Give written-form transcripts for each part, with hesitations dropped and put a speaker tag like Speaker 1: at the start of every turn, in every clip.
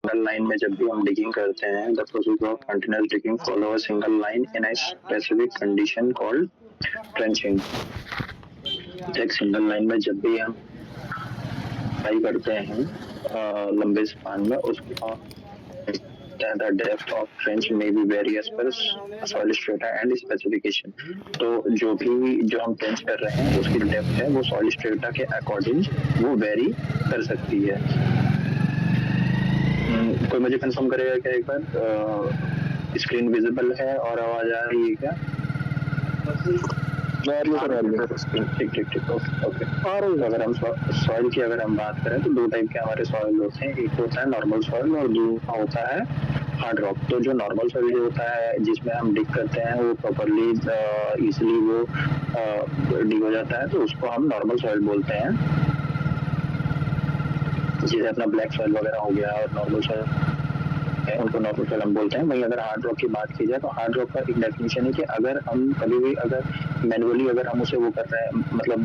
Speaker 1: Line में जब भी हम डिगिंग करते हैं, the process of continuous digging follow a single line in a specific condition called trenching. एक सिंगल लाइन में जब भी हम ट्राई करते हैं लंबे स्पान में, उसको the depth of trench may be vary as per soil strata and specification। तो जो हम ट्रेंच कर रहे हैं उसकी जो डेप्थ है वो सॉइल स्ट्रेटा के अकॉर्डिंग वो वेरी कर सकती है। कोई मुझे कंफर्म करेगा क्या एक बार? स्क्रीन विजिबल है और आवाज आ रही है क्या? ठीक ठीक ठीक, ओके। और अगर हम सॉइल की अगर हम बात करें तो दो टाइप के हमारे सॉइल होते हैं, एक होता है नॉर्मल सॉइल और दूसरा होता है हार्ड रॉक। तो जो नॉर्मल सॉइल जो होता है जिसमें हम डिग करते हैं वो प्रॉपरली इजिली वो डिग हो जाता है, तो उसको हम नॉर्मल सॉइल बोलते हैं। जैसे अपना ब्लैक सॉइल वगैरह हो गया और नॉर्मल सॉइल है उनको नॉर्मल सॉइल हम बोलते हैं। वहीं अगर हार्ड रॉक की बात की जाए तो हार्ड रॉक का एक डेफिनेशन है कि अगर हम कभी भी अगर मैनुअली अगर हम उसे वो कर रहे हैं, मतलब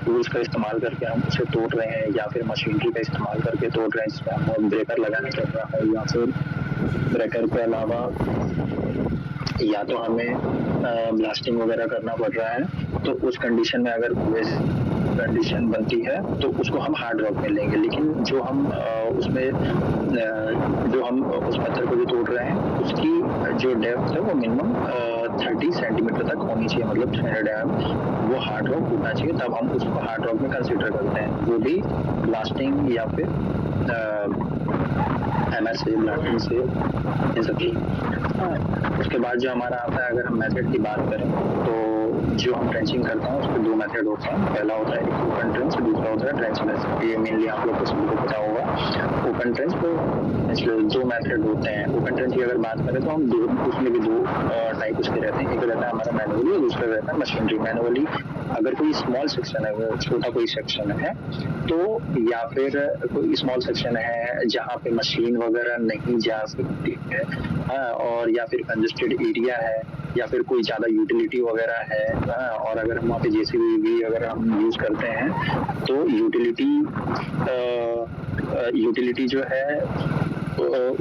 Speaker 1: टूल्स का इस्तेमाल करके हम उसे तोड़ रहे हैं या फिर मशीनरी का इस्तेमाल करके तोड़ रहे हैं, जिसमें हम ब्रेकर लगाना पड़ रहा है या फिर ब्रेकर के अलावा या तो हमें ब्लास्टिंग वगैरह करना पड़ रहा है, तो उस कंडीशन में अगर कंडीशन बनती है तो उसको हम हार्ड रॉक में लेंगे। लेकिन जो हम उसमें जो हम उस पत्थर को जो तोड़ रहे हैं उसकी जो डेप्थ है वो मिनिमम 30 सेंटीमीटर तक होनी चाहिए, मतलब 300 mm वो हार्ड रॉक होना चाहिए, तब हम उसको हार्ड रॉक में कंसीडर करते हैं। वो भी ब्लास्टिंग या फिर एमएस से ब्लास्टिंग से इन सब की। उसके बाद जो हमारा आता है, अगर हम मेथड की बात करें तो जो हम ट्रेंचिंग करते हैं उसके दो मेथड होते हैं। पहला होता है ओपन ट्रेंच, दूसरा होता है ट्रेंच मेथड। ये मेनली आप लोग को सभी को पता होगा। ओपन ट्रेंच को दो मेथड होते हैं। ओपन ट्रेंच की अगर बात करें तो हम उसमें भी दो टाइप उसके रहते हैं। एक रहता है हमारा मैनुअली और दूसरा रहता है मशीनरी। मैनुअली अगर कोई स्मॉल सेक्शन है, छोटा कोई सेक्शन है, तो या फिर कोई स्मॉल सेक्शन है जहाँ पे मशीन वगैरह नहीं जा सकती है, और या फिर कंजेस्टेड एरिया है या फिर कोई ज्यादा यूटिलिटी वगैरह है, और अगर हम वहाँ पे जेसीबी भी अगर हम यूज करते हैं तो यूटिलिटी जो है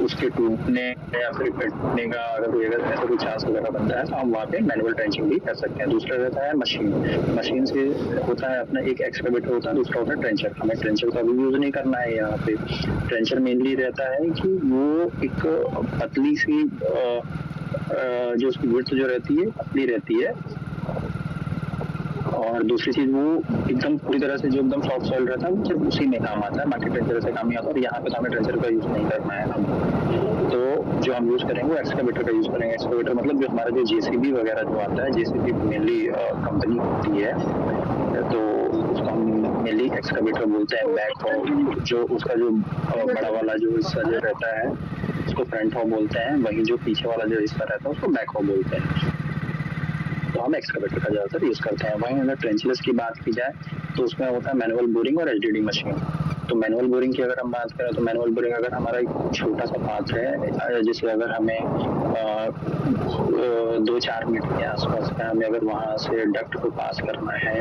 Speaker 1: उसके टूटने या फिर कटने का अगर ऐसा कोई चांस वगैरह बनता है तो हम वहाँ पे मैनुअल ट्रेंचिंग भी कर सकते हैं। दूसरा रहता है मशीन से होता है अपना एक एक्सकैवेटर होता है, दूसरा होता है ट्रेंचर। हमें ट्रेंचर का भी यूज नहीं करना है यहाँ पे। ट्रेंचर मेनली रहता है कि वो एक पतली सी जो उसकी विड्थ जो रहती है पतली रहती है, और दूसरी चीज वो एकदम पूरी तरह से जो एकदम सॉफ्ट सॉइल रहता है वो सिर्फ उसी में काम आता है, बाकी ट्रेंचर से काम नहीं आता। और यहाँ पे तो हमें ट्रेंचर का यूज नहीं करना है हम, तो जो हम यूज करेंगे वो एक्सकैवेटर का यूज करेंगे। एक्सकैवेटर मतलब जो हमारा जो जेसीबी वगैरह जो आता है, जेसीबी मेनली कंपनी होती है तो उसको हम मेनली एक्सकैवेटर बोलते हैं। बैक जो उसका जो बड़ा वाला जो हिस्सा जो रहता है उसको फ्रंट हॉ बोलते हैं, वहीं जो पीछे वाला जो हिस्सा रहता है उसको बैक हॉ बोलते हैं। तो हम एक्सकैवेटर का ज्यादातर यूज करते हैं। वहीं अगर ट्रेंचलेस की बात की जाए तो उसमें होता है मैनुअल बोरिंग और एचडीडी मशीन। तो मैनुअल बोरिंग की अगर हम बात करें तो मैनुअल बोरिंग अगर हमारा एक छोटा सा पाथ है, जैसे अगर हमें 2-4 मीटर के आसपास का हमें अगर वहां से डक्ट को पास करना है,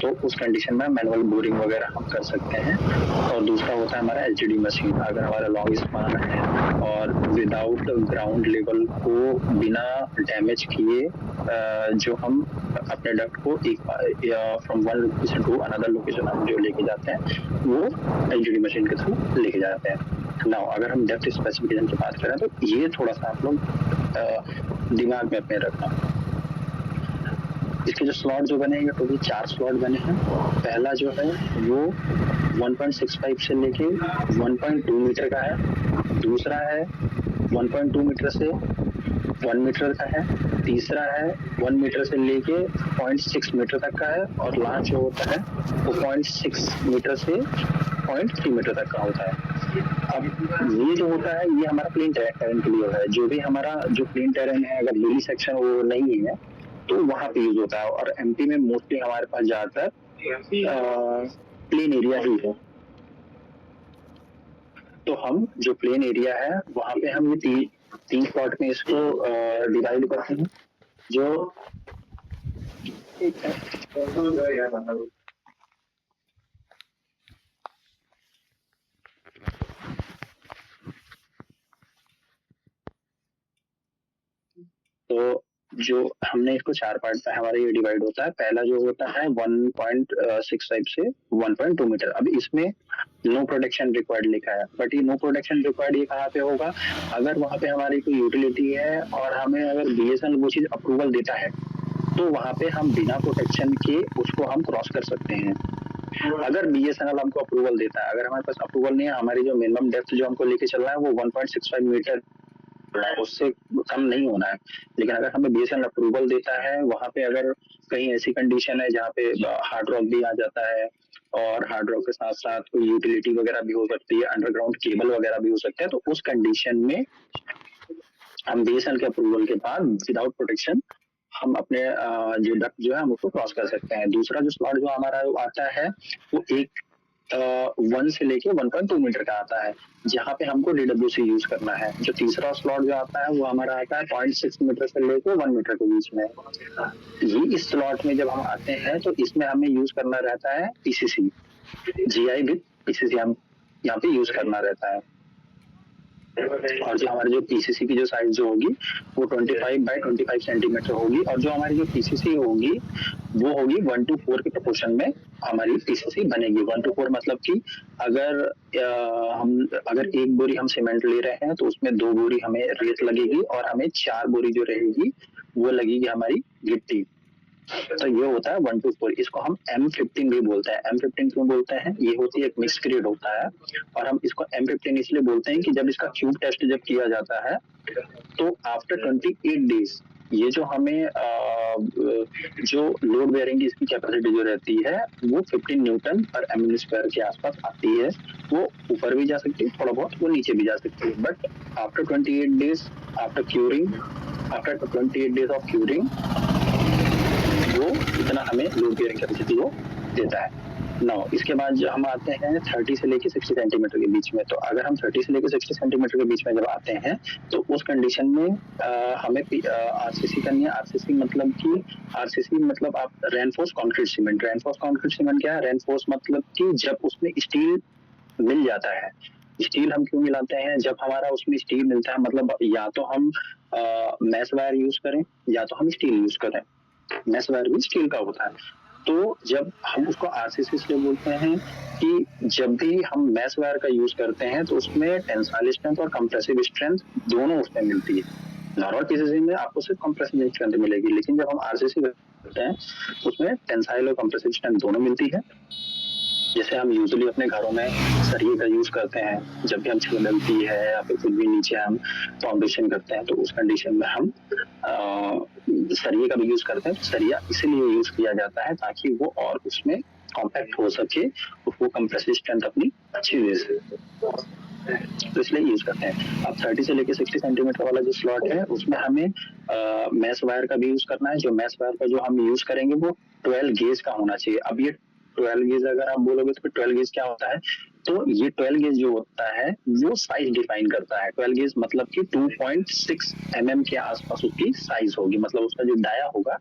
Speaker 1: तो उस कंडीशन में मैनुअल बोरिंग वगैरह हम कर सकते हैं। और दूसरा होता है हमारा एचडीडी मशीन। अगर हमारा लॉन्ग स्पान है और विदाउट ग्राउंड लेवल को बिना डैमेज किए जो हम अपने डक्ट को एक from one location to another location हम जो लेके जाते हैं वो एचडीडी मशीन के थ्रू लेके जाते हैं। नाउ अगर हम डेप्थ स्पेसिफिकेशन की बात करें तो ये थोड़ा सा आप लोग दिमाग में अपने रखना। इसके जो स्लॉट जो बने हैं टोटल 4 स्लॉट बने हैं। पहला जो है वो 1.65 से लेके 1.2 मीटर का है। दूसरा है 1.2 मीटर से 1 मीटर का है। तीसरा है 1 मीटर से लेके 0.6 मीटर तक का है। और लास्ट जो होता है वो 0.6 मीटर से 0.3 मीटर तक का होता है। अब ये जो होता है ये हमारा प्लेन टेरेन के लिए है। जो भी हमारा जो प्लेन टेरेन है, अगर हिली सेक्शन वो नहीं है तो वहां पे यूज होता है। और एमपी में मोस्टली हमारे पास ज्यादातर प्लेन एरिया ही है। तो हम जो प्लेन एरिया है वहां पे हम ये तीन स्लॉट में इसको डिवाइड करते हैं। जो तो जो हमने इसको 4 पार्ट में हमारा ये डिवाइड होता है। पहला जो होता है 1.65 से 1.2 मीटर। अब इसमें नो प्रोटेक्शन रिक्वायर्ड लिखा है, बट ये नो प्रोटेक्शन रिक्वायर्ड ये कहाँ पे होगा? अगर वहाँ पे हमारी कोई यूटिलिटी है और हमें अगर बीएसएनएल वो चीज अप्रूवल देता है तो वहाँ पे हम बिना प्रोटेक्शन के उसको हम क्रॉस कर सकते हैं। अगर बीएसएनएल हमको अप्रूवल देता है, अगर हमारे पास अप्रूवल नहीं है, हमारी जो मिनिमम डेप्थ जो हमको लेके चल रहा है वो 1.65 मीटर, उससे कम नहीं होना है। लेकिन अगर हमें बीएसएनएल अप्रूवल देता है, वहाँ पे अगर कहीं ऐसी कंडीशन है जहाँ पे हार्ड रॉक भी आ जाता है और हार्ड रॉक के साथ साथ कोई यूटिलिटी वगैरह भी हो सकती है, अंडरग्राउंड केबल वगैरह भी हो सकता है, तो उस कंडीशन में हम बीएसएनएल के अप्रूवल के बाद विदाउट प्रोटेक्शन हम अपने जो डक्ट जो है हम उसको क्रॉस कर सकते हैं। दूसरा जो स्लॉट जो हमारा आता है वो 1 से लेके 1.2 मीटर का आता है, जहाँ पे हमको DWC यूज करना है। जो तीसरा स्लॉट जो आता है वो हमारा आता है 0.6 मीटर से लेके 1 मीटर के बीच में। ये इस स्लॉट में जब हम आते हैं तो इसमें हमें यूज करना रहता है PCC, GI विद PCC हम यहाँ पे यूज करना रहता है। और जो हमारी जो PCC की जो साइज जो होगी वो 25 बाय 25 सेंटीमीटर होगी, और जो हमारी जो PCC होगी वो होगी 1:4 के प्रोपोर्शन में हमारी PCC बनेगी। 1:4 मतलब कि अगर अगर 1 बोरी हम सीमेंट ले रहे हैं तो उसमें 2 बोरी हमें रेत लगेगी और हमें 4 बोरी जो रहेगी वो लगेगी हमारी गिट्टी। तो ये होता है 1:4। इसको हम M15 भी बोलते हैं। M15 क्यों बोलते हैं? ये होती है एक मिक्स ग्रेड होता है, और हम इसको M15 इसलिए बोलते हैं कि जब इसका क्यूब टेस्ट जब किया जाता है तो आफ्टर 28 डेज ये जो हमें जो लोड बेयरिंग की इसकी कैपेसिटी जो रहती है वो 15 न्यूटन पर mm स्क्वायर के आसपास आती है। वो ऊपर भी जा सकती है थोड़ा बहुत, वो नीचे भी जा सकती है, but after 28 days after curing, after 28 days of curing वो इतना हमें लोड बेयरिंग कैपेसिटी वो देता है। नाउ इसके बाद हम आते हैं 30 से लेके 60 सेंटीमीटर के बीच में। तो अगर हम 30 से लेके 60 सेंटीमीटर के बीच में जब आते हैं तो उस कंडीशन में हमें RCC करनी है। RCC मतलब कि RCC मतलब आप reinforce concrete cement. Reinforce concrete cement क्या है? रेनफोर्स मतलब कि जब उसमें स्टील मिल जाता है। स्टील हम क्यों मिलाते हैं? जब हमारा उसमें स्टील मिलता है मतलब या तो हम मैश वायर यूज करें या तो हम स्टील यूज करें। मैश वायर भी स्टील का होता है। तो जब हम उसको RCC इसलिए बोलते हैं कि जब भी हम मैश वायर का यूज करते हैं तो उसमें टेंसाइल स्ट्रेंथ और कंप्रेसिव स्ट्रेंथ दोनों उसमें मिलती है। नॉर्मल PCC में आपको सिर्फ कंप्रेसिव स्ट्रेंथ मिलेगी, लेकिन जब हम RCC करते हैं उसमें टेंसाइल और कंप्रेसिव स्ट्रेंथ दोनों मिलती है। जैसे हम यूजुअली अपने घरों में सरिये का यूज करते हैं, जब भी हम छत डलती है या फिर कुछ भी नीचे हम फाउंडेशन करते हैं तो उस कंडीशन में हम सरिये का भी यूज करते हैं। तो सरिया इसीलिए यूज किया जाता है ताकि वो और उसमें कॉम्पैक्ट हो सके, वो कंप्रेसिव स्ट्रेंथ अपनी अच्छी दे सके, तो इसलिए यूज करते हैं। अब 30 से लेके 60 सेंटीमीटर वाला जो स्लॉट है उसमें हमें मैश वायर का भी यूज करना है। जो मैश वायर का जो हम यूज करेंगे वो 12 गेज का होना चाहिए। अब ये 12 गेज अगर आप बोलोगे तो 12 गेज क्या होता है? तो ये 12 गेज जो होता है वो साइज डिफाइन करता है। 12 गेज मतलब कि 2.6 mm के आसपास उसकी साइज होगी, मतलब उसका जो डाया होगा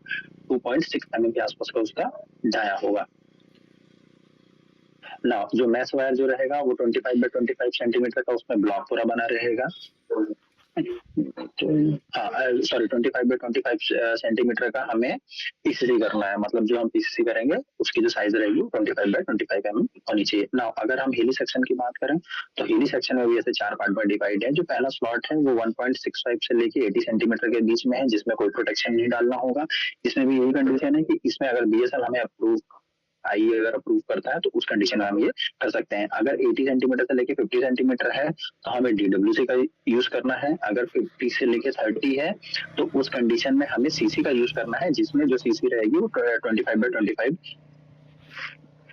Speaker 1: 2.6 mm के आसपास का उसका डाया होगा। ना जो मैश वायर जो रहेगा वो 25 बाय 25 सेंटीमीटर का उसमें ब्लॉक पूरा बना रहेगा। सॉरी 25 बाय 25 सेंटीमीटर का हमें PCC करना है, मतलब जो हम PCC करेंगे उसकी जो साइज रहेगी 25 बाय 25 mm होनी चाहिए। ना अगर हम हिली सेक्शन की बात करें तो हिली सेक्शन में भी ऐसे 4 पार्ट में डिवाइड है। जो पहला स्लॉट है वो 1.65 से लेके 80 सेंटीमीटर के बीच में है, जिसमें कोई प्रोटेक्शन नहीं डालना होगा। इसमें भी यही कंडीशन है कि इसमें अगर BSL हमें अप्रूव अगर अप्रूव करता है तो उस कंडीशन में हम ये कर सकते हैं। अगर 80 सेंटीमीटर से लेके 50 सेंटीमीटर है तो हमें DWC का यूज करना है। अगर 50 से लेके 30 है तो उस कंडीशन में हमें CC का यूज करना है, जिसमें जो CC रहेगी वो 25 बाय 25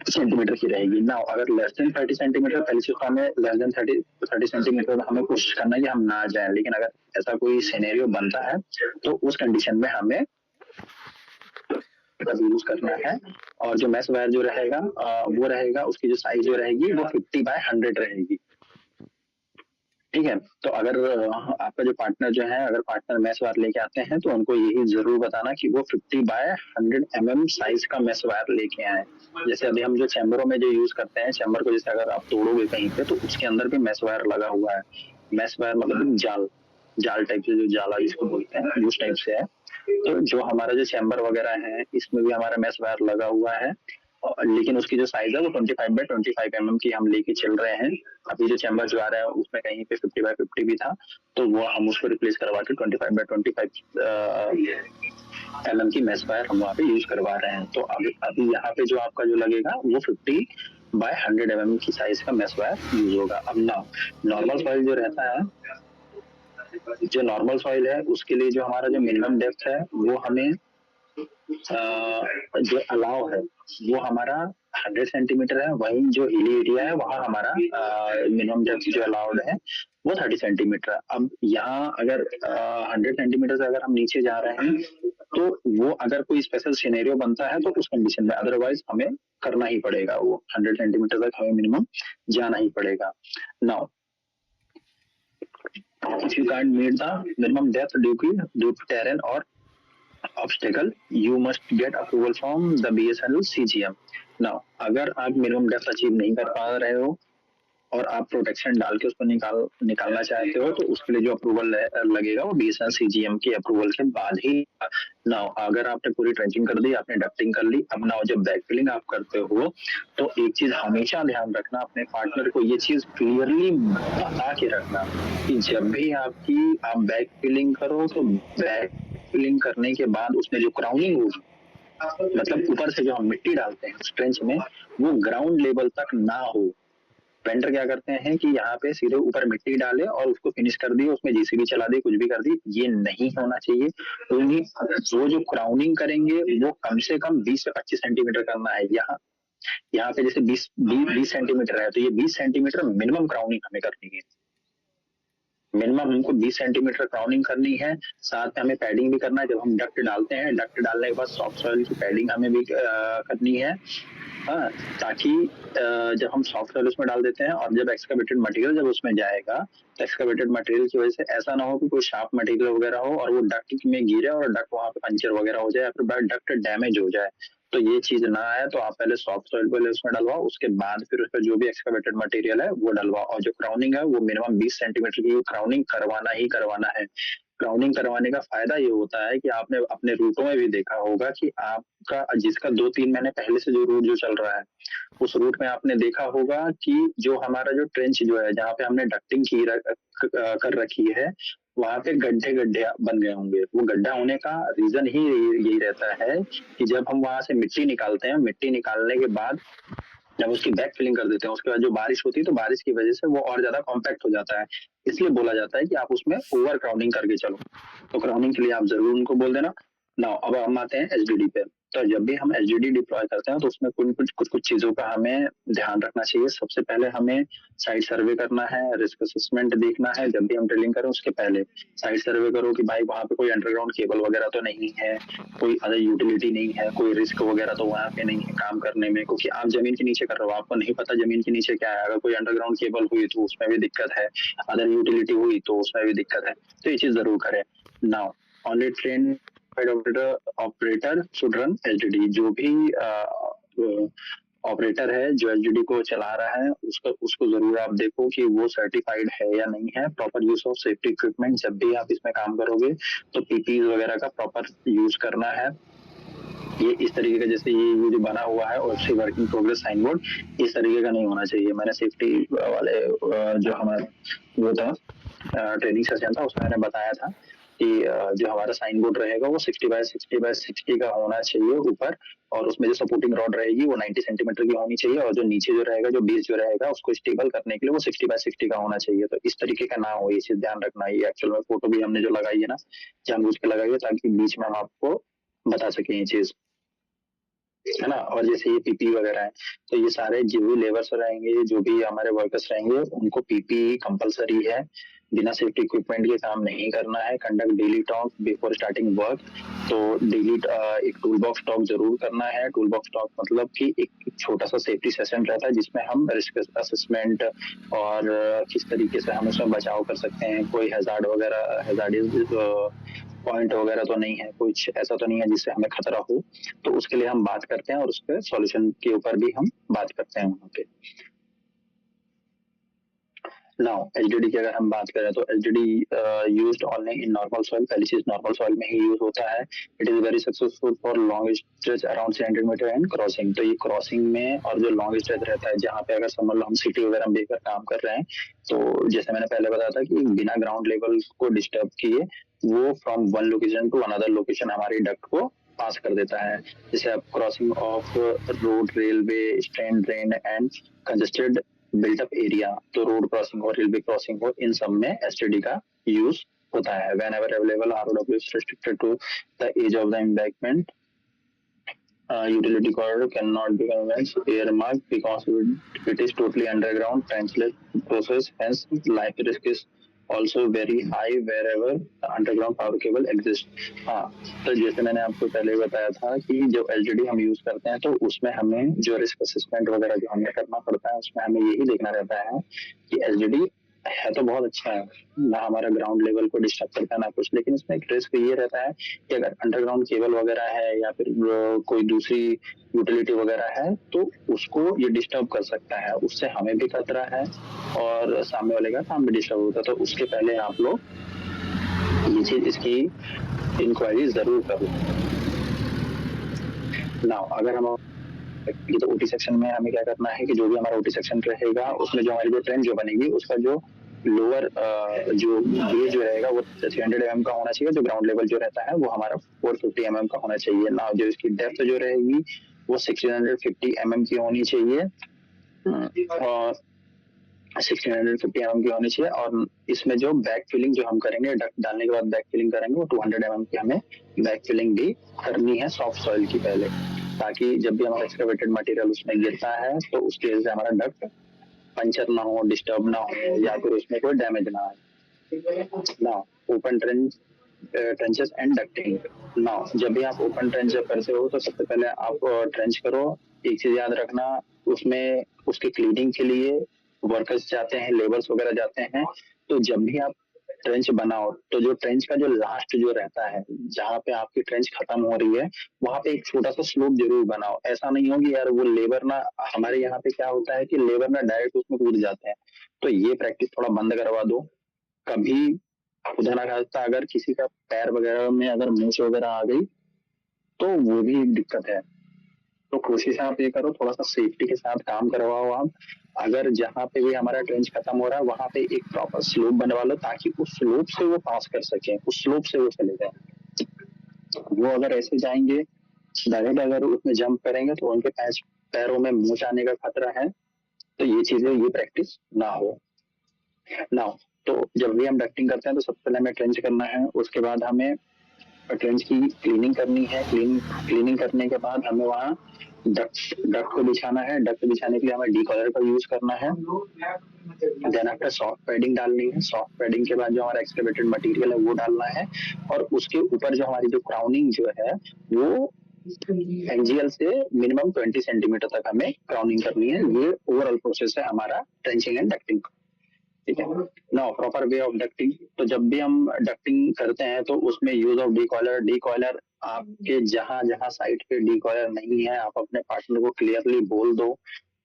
Speaker 1: सेंटीमीटर की रहेगी। ना अगर लेस देन 30 सेंटीमीटर, पहले से हमें लेस देन 30 सेंटीमीटर हमें कोशिश करना है कि हम ना जाए, लेकिन अगर ऐसा कोई सिनेरियो बनता है तो उस कंडीशन में हमें यूज करना है। और जो मैश वायर जो रहेगा वो रहेगा, उसकी जो साइज जो रहेगी वो 50 बाय 100 रहेगी। ठीक है, तो अगर आपका जो पार्टनर जो है, अगर पार्टनर मैश वायर लेके आते हैं तो उनको यही जरूर बताना कि वो 50 बाय 100 mm साइज का मैश वायर लेके आए। जैसे अभी हम जो चैम्बरों में जो यूज करते हैं, चैम्बर को जैसे अगर आप तोड़ोगे कहीं पे तो उसके अंदर भी मैश वायर लगा हुआ है। मैश वायर मतलब जाल, जाल टाइप से, जो जाला जिसको बोलते हैं उस टाइप से है। तो जो हमारा जो चैम्बर वगैरह है इसमें भी हमारा मेश वायर लगा हुआ है, लेकिन उसकी जो साइज है वो 25x25 mm की हम लेके चल रहे हैं। अभी जो चैम्बर जो आ रहा है उसमें कहीं पे 50x50 भी था, तो वो हम उसको रिप्लेस करवा के 25x25 mm की मेश वायर हम वहाँ पे यूज करवा रहे हैं। तो अभी यहाँ पे जो आपका जो लगेगा वो 50x100 mm की साइज का मेश वायर यूज होगा। अब नॉर्मल सॉइल जो रहता है, जो नॉर्मल सॉइल है उसके लिए जो हमारा जो मिनिमम डेप्थ है वो हमें जो अलाव है वो हमारा 100 सेंटीमीटर है। वहीं जो हिली एरिया है वहाँ हमारा मिनिमम डेप्थ जो अलाउड है वो 30 सेंटीमीटर है। अब यहाँ अगर 100 सेंटीमीटर से अगर हम नीचे जा रहे हैं तो वो अगर कोई स्पेशल सिनेरियो बनता है तो उस कंडीशन में, अदरवाइज हमें करना ही पड़ेगा, वो 100 सेंटीमीटर तक हमें मिनिमम जाना ही पड़ेगा। Now if you can't meet the minimum depth due to terrain or obstacle, you must get approval from the BSNL CGM. Now, अगर आप मिनिमम डेप्थ अचीव नहीं कर पा रहे हो और आप प्रोटेक्शन डाल के उसको निकालना चाहते हो तो उसके लिए जो अप्रूवल लगेगा वो BSNL CGM की अप्रूवल के बाद ही। नाउ अगर आपने पूरी ट्रेंचिंग कर दी, आपने डक्टिंग कर ली, अब नाउ जब बैक फिलिंग आप करते हो तो एक चीज हमेशा ध्यान रखना, अपने पार्टनर को ये चीज क्लियरली बता के रखना कि जब भी आप बैक फिलिंग करो तो बैक फिलिंग करने के बाद उसमें जो क्राउनिंग होगी, मतलब ऊपर से जो हम मिट्टी डालते हैं उस ट्रेंच में, वो ग्राउंड लेवल तक ना हो। पेंटर क्या करते हैं कि यहाँ पे सीधे ऊपर मिट्टी डाले और उसको फिनिश कर दिए, उसमें जीसीबी चला दी, कुछ भी कर दी, ये नहीं होना चाहिए। तो वो जो क्राउनिंग करेंगे वो कम से कम 20 से 25 सेंटीमीटर करना है। यहाँ पे जैसे 20 सेंटीमीटर है तो ये 20 सेंटीमीटर मिनिमम क्राउनिंग हमें करनी है। मिनिमम हमको 20 सेंटीमीटर क्राउनिंग करनी है। साथ में हमें पैडिंग भी करना है। जब हम डक्ट डालते हैं, डक्ट डालने के बाद सॉफ्ट सॉइल की पैडिंग हमें भी करनी है, हाँ, ताकि जब हम सॉफ्ट सॉइल उसमें डाल देते हैं और जब एक्सकवेटेड मटेरियल जब उसमें जाएगा तो एक्सकवेटेड मटेरियल की वजह से ऐसा ना हो कि कोई शार्प मटेरियल वगैरह हो और वो डक्ट में गिरे और डक्ट वहां पे पंचर वगैरह हो जाए या फिर डक्ट डैमेज हो जाए। तो ये चीज ना आए तो आप पहले सॉफ्ट सॉइल पहले उसमें डलवाओ, उसके बाद फिर उसमें जो भी एक्सकवेटेड मटेरियल है वो डलवाओ। और जो क्राउनिंग है वो मिनिमम 20 सेंटीमीटर की क्राउनिंग करवाना ही करवाना है। क्राउनिंग करवाने का फायदा ये होता है कि आपने अपने रूटों में भी देखा होगा कि आपका जिसका 2-3 महीने पहले से जो रूट जो चल रहा है उस रूट में आपने देखा होगा कि जो हमारा जो ट्रेंच जो है जहाँ पे हमने डक्टिंग कर रखी है वहां पे गड्ढे गड्ढे बन गए होंगे। वो गड्ढा होने का रीजन ही यही रहता है कि जब हम वहां से मिट्टी निकालते हैं, मिट्टी निकालने के बाद जब उसकी बैक फिलिंग कर देते हैं उसके बाद जो बारिश होती है तो बारिश की वजह से वो और ज्यादा कॉम्पैक्ट हो जाता है। इसलिए बोला जाता है कि आप उसमें ओवर क्राउनिंग करके चलो। तो क्राउनिंग के लिए आप जरूर उनको बोल देना। नाउ अब हम आते हैं एचडीडी पे। तो जब भी हम एचडीडी डिप्लॉय करते हैं तो उसमें कुछ चीजों का हमें ध्यान रखना चाहिए। सबसे पहले हमें साइट सर्वे करना है, रिस्क असेसमेंट देखना है। जब भी हम ड्रिलिंग करें उसके पहले साइट सर्वे करो कि भाई वहां पे कोई अंडरग्राउंड केबल वगैरह तो नहीं है, कोई अदर यूटिलिटी नहीं है, कोई रिस्क वगैरह तो वहां पे नहीं है काम करने में, क्योंकि आप जमीन के नीचे कर रहे हो, आपको नहीं पता जमीन के नीचे क्या है। अगर कोई अंडरग्राउंड केबल हुई तो उसमें भी दिक्कत है, अदर यूटिलिटी हुई तो उसमें भी दिक्कत है। तो ये चीज जरूर करें। Now only train operator should run HDD. जो भी ऑपरेटर है जो एचडीडी को चला रहा है उसको जरूर आप देखो कि वो सर्टिफाइड है या नहीं है। Proper use of safety equipment, जब भी आप इसमें काम करोगे तो पीपी वगैरह का प्रॉपर यूज करना है। ये इस तरीके का जैसे ये जो बना हुआ है और वर्किंग प्रोग्रेस साइन बोर्ड, इस तरीके का नहीं होना चाहिए। मैंने सेफ्टी वाले जो हमारा वो था ट्रेनिंग सेशन था उसमें मैंने बताया था कि जो हमारा साइन बोर्ड रहेगा वो 60x60x60 का होना चाहिए ऊपर, और उसमें जो सपोर्टिंग रॉड रहेगी वो 90 सेंटीमीटर की होनी चाहिए, और जो नीचे जो रहेगा जो बेस जो रहेगा उसको स्टेबल करने के लिए वो 60x60 का होना चाहिए। तो इस तरीके का ना हो, ये चीज ध्यान रखना। ये एक्चुअल में फोटो भी हमने जो लगाई है ना जानबूझ के लगाई है ताकि बीच में हम आपको बता सकें ये चीज, है ना। और जैसे ये पीपी वगैरह है तो ये सारे जो भी लेबर्स रहेंगे, जो भी हमारे वर्कर्स रहेंगे, उनको पीपी कंपलसरी है। बिना सेफ्टी इक्विपमेंट के काम नहीं करना है। Conduct daily talk before starting work. तो डेली एक टूल बॉक्स टॉक जरूर करना है। टूल बॉक्स टॉक मतलब कि एक छोटा सा सेफ्टी सेशन रहता है जिसमें हम रिस्क असेसमेंट और किस तरीके से हम उसमें बचाव कर सकते हैं, कोई हैजार्ड वगैरह पॉइंट वगैरह तो नहीं है, कुछ ऐसा तो नहीं है जिससे हमें खतरा हो, तो उसके लिए हम बात करते हैं और उसके सॉल्यूशन के ऊपर भी हम बात करते हैं वहाँ पे। नाउ एचडीडी की अगर हम बात करें तो HDD used only in normal soil, पहली चीज नॉर्मल सॉइल में ही यूज होता है। It is very successful for long stretch around 300 metre and crossing. तो ये क्रॉसिंग में और जो लॉन्ग स्ट्रेच रहता है जहाँ पे अगर समझ लो हम सिटी वगैरह में लेकर काम कर रहे हैं, तो जैसे मैंने पहले बताया था कि बिना ग्राउंड लेवल को डिस्टर्ब किए वो from one location to another location हमारी डक्ट को पास कर देता है। जैसे आप crossing of road, railway, stream, drain and congested built up area, तो रोड क्रॉसिंग हो, रेलवे क्रॉसिंग हो, इन सब में एसटीडी का यूज होता है। Whenever available ROW is restricted to the edge of the embankment, utility corridor cannot be conveyed earmarked because it is totally underground trenchless process, hence life risk is also very high wherever the underground power cable exists। हाँ, तो जैसे मैंने आपको पहले बताया था कि जो एलजीडी हम यूज करते हैं तो उसमें हमें जो रिस्क असेसमेंट वगैरह जो हमें करना पड़ता है उसमें हमें यही देखना रहता है कि एलजीडी है तो बहुत अच्छा है, ना हमारा ग्राउंड लेवल को डिस्टर्ब करता है ना कुछ, लेकिन इसमें एक रिस्क ये रहता है कि अगर अंडरग्राउंड केबल वगैरह है या फिर कोई दूसरी यूटिलिटी वगैरह है तो उसको ये डिस्टर्ब कर सकता है, उससे हमें भी खतरा है और सामने वाले का काम भी डिस्टर्ब होता है। तो उसके पहले आप लोग ये चीज इसकी इंक्वायरी जरूर करो। नाउ अगर हम ये तो ओटी सेक्शन में हमें क्या करना है कि जो भी हमारा ओटी सेक्शन रहेगा उसमें जो हमारी जो ट्रेन जो बनेगी उसका जो लोअर जो बेस जो रहेगा वो 300 mm का होना चाहिए, जो ग्राउंड लेवल जो रहता है वो हमारा 450 mm का होना चाहिए ना। जो इसकी डेप्थ जो रहेगी वो 1650 mm की होनी चाहिए और 1650 mm की होनी चाहिए। और इसमें जो बैक फिलिंग जो हम करेंगे डक्ट डालने के बाद बैक फिलिंग करेंगे वो 200 mm की हमें बैक फिलिंग भी करनी है सॉफ्ट सॉइल की पहले, ताकि जब भी हमारा एक्सकवेटेड मटेरियल उसमें गिरता है तो उसकी वजह से हमारा डक्ट पंचर ना हो, डिस्टर्ब ना हो या फिर उसमें कोई डैमेज ना आए। ना ओपन ट्रेंचेस एंड डक्टिंग। ना जब भी आप ओपन ट्रेंच करते हो तो सबसे पहले आप ट्रेंच करो। एक चीज याद रखना, उसमें उसके क्लीनिंग के लिए वर्कर्स जाते हैं, लेबर्स वगैरह जाते हैं। तो जब भी आप ट्रेंच बनाओ तो जो ट्रेंच का जो लास्ट जो रहता है जहाँ पे आपकी ट्रेंच खत्म हो रही है वहां पे एक छोटा सा स्लोप जरूर बनाओ। ऐसा नहीं हो कि यार वो लेबर ना, हमारे यहाँ पे क्या होता है कि लेबर ना डायरेक्ट उसमें कूद जाते हैं, तो ये प्रैक्टिस थोड़ा बंद करवा दो। कभी खुदा ना खास्ता अगर किसी का पैर वगैरह में अगर मूंछ वगैरह आ गई तो वो भी एक दिक्कत है। तो कोशिश आप ये करो थोड़ा सा सेफ्टी के साथ काम करवाओ आप। अगर जहाँ पे भी हमारा ट्रेंच खत्म हो रहा है वहां पे एक प्रॉपर स्लोप बनवा लो ताकि उस स्लोप से वो पास कर सके, उस स्लोप से वो चले जाए। वो अगर ऐसे जाएंगे डायरेक्ट अगर उसमें जंप करेंगे तो उनके पैरों में मूंछ आने का खतरा है। तो ये चीजें ये प्रैक्टिस ना हो ना। तो जब भी हम डक्टिंग करते हैं तो सबसे पहले हमें ट्रेंच करना है, उसके बाद हमें ट्रेंच की क्लीनिंग करनी है। क्लीनिंग करने के बाद हमें वहाँ डक्ट को बिछाना है। डक्ट बिछाने के लिए हमें डी कॉलर का यूज करना है। देन आफ्टर सॉफ्ट पैडिंग डालनी है। सॉफ्ट पैडिंग के बाद जो हमारा एक्सकवेटेड मटेरियल है वो डालना है और उसके ऊपर जो हमारी जो क्राउनिंग जो है वो एनजीएल से मिनिमम 20 सेंटीमीटर तक हमें क्राउनिंग करनी है। ये ओवरऑल प्रोसेस है हमारा ट्रेंचिंग एंड डक्टिंग। ठीक है now proper way of ducting. तो जब भी हम डक्टिंग करते हैं तो उसमें use of D collar. D collar आपके जहां जहां साइड पे डी कॉलर नहीं है आप अपने पार्टनर को क्लियरली बोल दो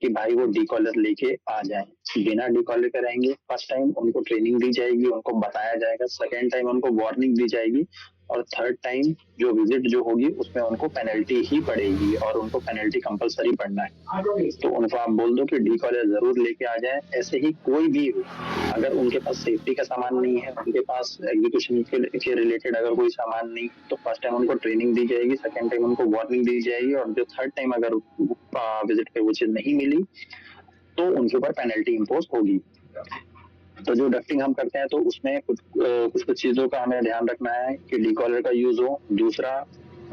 Speaker 1: कि भाई वो डी कॉलर लेके आ जाए। बिना डी कॉलर के रहेंगे फर्स्ट टाइम उनको ट्रेनिंग दी जाएगी, उनको बताया जाएगा, सेकेंड टाइम उनको वार्निंग दी जाएगी और थर्ड टाइम जो विजिट जो होगी उसमें उनको पेनल्टी ही पड़ेगी और उनको पेनल्टी कंपलसरी पड़ना है। तो उनको आप बोल दो कि डी कॉलर जरूर लेके आ जाए। ऐसे ही कोई भी अगर उनके पास सेफ्टी का सामान नहीं है, उनके पास एग्जीक्यूशन के रिलेटेड अगर कोई सामान नहीं, तो फर्स्ट टाइम उनको ट्रेनिंग दी जाएगी, सेकेंड टाइम उनको वार्निंग दी जाएगी और जो थर्ड टाइम अगर विजिट पे वो चीज नहीं मिली तो उनके ऊपर पेनल्टी इम्पोज होगी। तो जो डक्टिंग हम करते हैं तो उसमें कुछ चीजों का हमें ध्यान रखना है कि डी कॉलर का यूज हो। दूसरा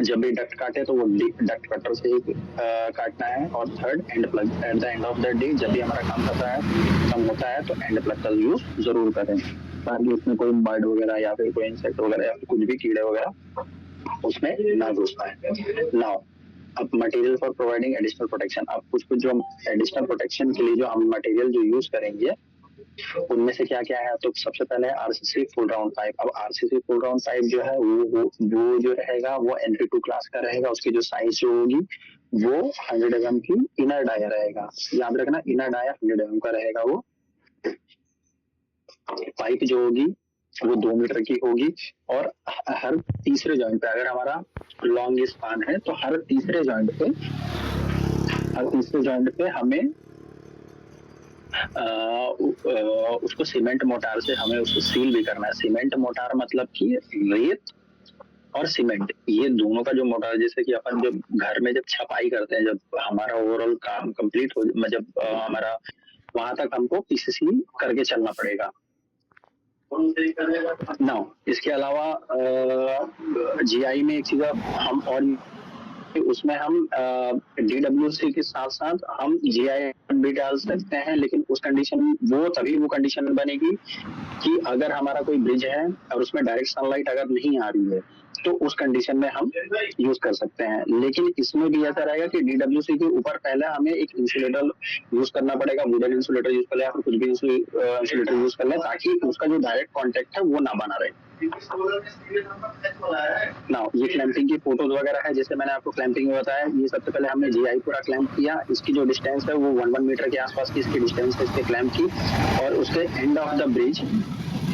Speaker 1: जब भी डक्ट काटे तो वो डक्ट कटर से ही काटना है। और third and plug. At the end of the day जब भी हमारा काम खत्म होता है तो एंड प्लग का यूज जरूर करें ताकि उसमें कोई बर्ड वगैरह या फिर कोई इंसेक्ट वगैरह या फिर कुछ भी कीड़े वगैरह उसमें ना घुस पाए। नाउ अब material for providing additional protection. अब कुछ जो एडिशनल प्रोटेक्शन के लिए जो हम मटेरियल जो यूज करेंगे उनमें से क्या क्या है। तो सबसे पहले आरसीसी फुल राउंड पाइप। अब आरसीसी फुल राउंड पाइप जो है वो जो रहेगा वो NT2 क्लास का रहेगा। उसकी जो साइज जो होगी वो 100 mm की इनर डाया रहेगा। याद रखना इनर डाया 100 mm का रहेगा वो। पाइप जो होगी वो 2 मीटर की होगी और हर तीसरे जॉइंट पे, अगर हमारा लॉन्ग स्पान है तो हर तीसरे जॉइंट पे हमें उसको सीमेंट मोटार से हमें उसको सील भी करना है। सीमेंट मोटार मतलब कि रेत और सीमेंट, ये दोनों का जो मोटार, जैसे कि अपन जब घर में जब छपाई करते हैं, जब हमारा ओवरऑल काम कंप्लीट हो, जब हमारा वहां तक हमको पीसीसी करके चलना पड़ेगा। नाउ इसके अलावा जीआई में एक चीज हम और उसमें हम डीडब्ल्यूसी के साथ साथ हम जीआई भी डाल सकते हैं, लेकिन उस कंडीशन वो कंडीशन बनेगी कि अगर हमारा कोई ब्रिज है और उसमें डायरेक्ट सनलाइट अगर नहीं आ रही है तो उस कंडीशन में हम यूज कर सकते हैं। लेकिन इसमें भी ऐसा रहेगा कि डीडब्ल्यूसी के ऊपर पहले हमें एक इंसुलेटर यूज करना पड़ेगा, वुडन इंसुलेटर यूज कर ले या फिर कुछ भी इंसुलेटर यूज कर ले, ताकि उसका जो डायरेक्ट कॉन्टेक्ट है वो ना बना रहे। ना ये क्लैंपिंग की फोटोज वगैरह है, जैसे मैंने आपको क्लैंपिंग में बताया, ये सबसे पहले हमने जीआई पूरा क्लैंप किया, इसकी जो डिस्टेंस है वो 1 मीटर के आसपास की इसकी डिस्टेंस है इसके क्लैंप की, और उसके एंड ऑफ द ब्रिज,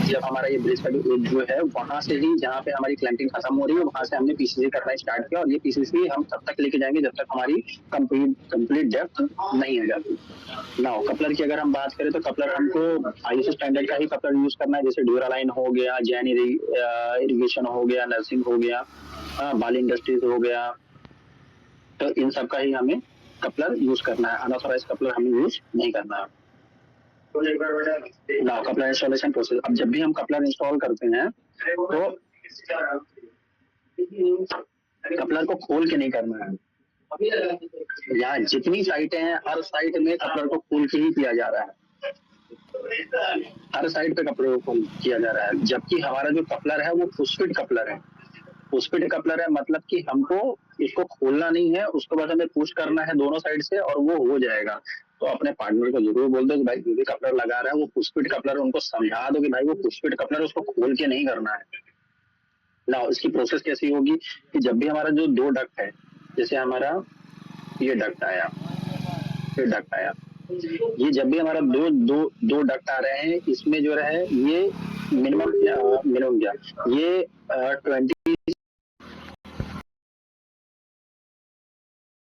Speaker 1: जब हमारा ये ब्रिज का जो है वहां से ही जहाँ पे हमारी क्लैंपिंग खत्म हो रही है वहां से हमने पीसीसी करना स्टार्ट किया, और ये पीसीसी हम तब तक लेके जाएंगे जब तक हमारी कंप्लीट डेप्थ नहीं हो जाती। नाउ कपलर की अगर हम बात करें तो कपलर हमको आईएसओ स्टैंडर्ड का ही कपलर यूज करना है, जैसे ड्यूरालाइन हो गया, जैन इरिगेशन हो गया, नर्सिंग हो गया, बाली इंडस्ट्रीज हो गया, तो इन सब का ही हमें कपलर यूज करना है। अनऑथराइज कपलर हमें यूज नहीं करना है। ना कपलर इंस्टॉलेशन प्रोसेस, अब जब भी हम कपलर इंस्टॉल करते हैं तो कपलर को खोल के नहीं करना है। यहाँ जितनी साइटें हैं हर साइट में कपलर को खोल के ही किया जा रहा है, हर साइड पे कपलर को खोल किया जा रहा है, जबकि हमारा जो कपलर है वो पुशफिट कपलर है। पुशफिट कपलर है मतलब कि हमको इसको खोलना नहीं है, उसके बाद हमें पुश करना है दोनों साइड से और वो हो जाएगा। तो अपने पार्टनर को जरूर बोल दो कि भाई जो भी कपलर लगा रहा है वो पुशफिट कपलर, उनको समझा दो कि भाई वो पुशफिट कपलर, उसको खोल के नहीं करना है ना। इसकी प्रोसेस कैसी होगी कि जब भी हमारा जो 2 डक्ट है, जैसे हमारा ये डक्ट आया, फिर डक्ट आया, ये जब भी हमारा दो डक्ट आ रहे हैं, इसमें जो है ये मिनिमम क्या ये 20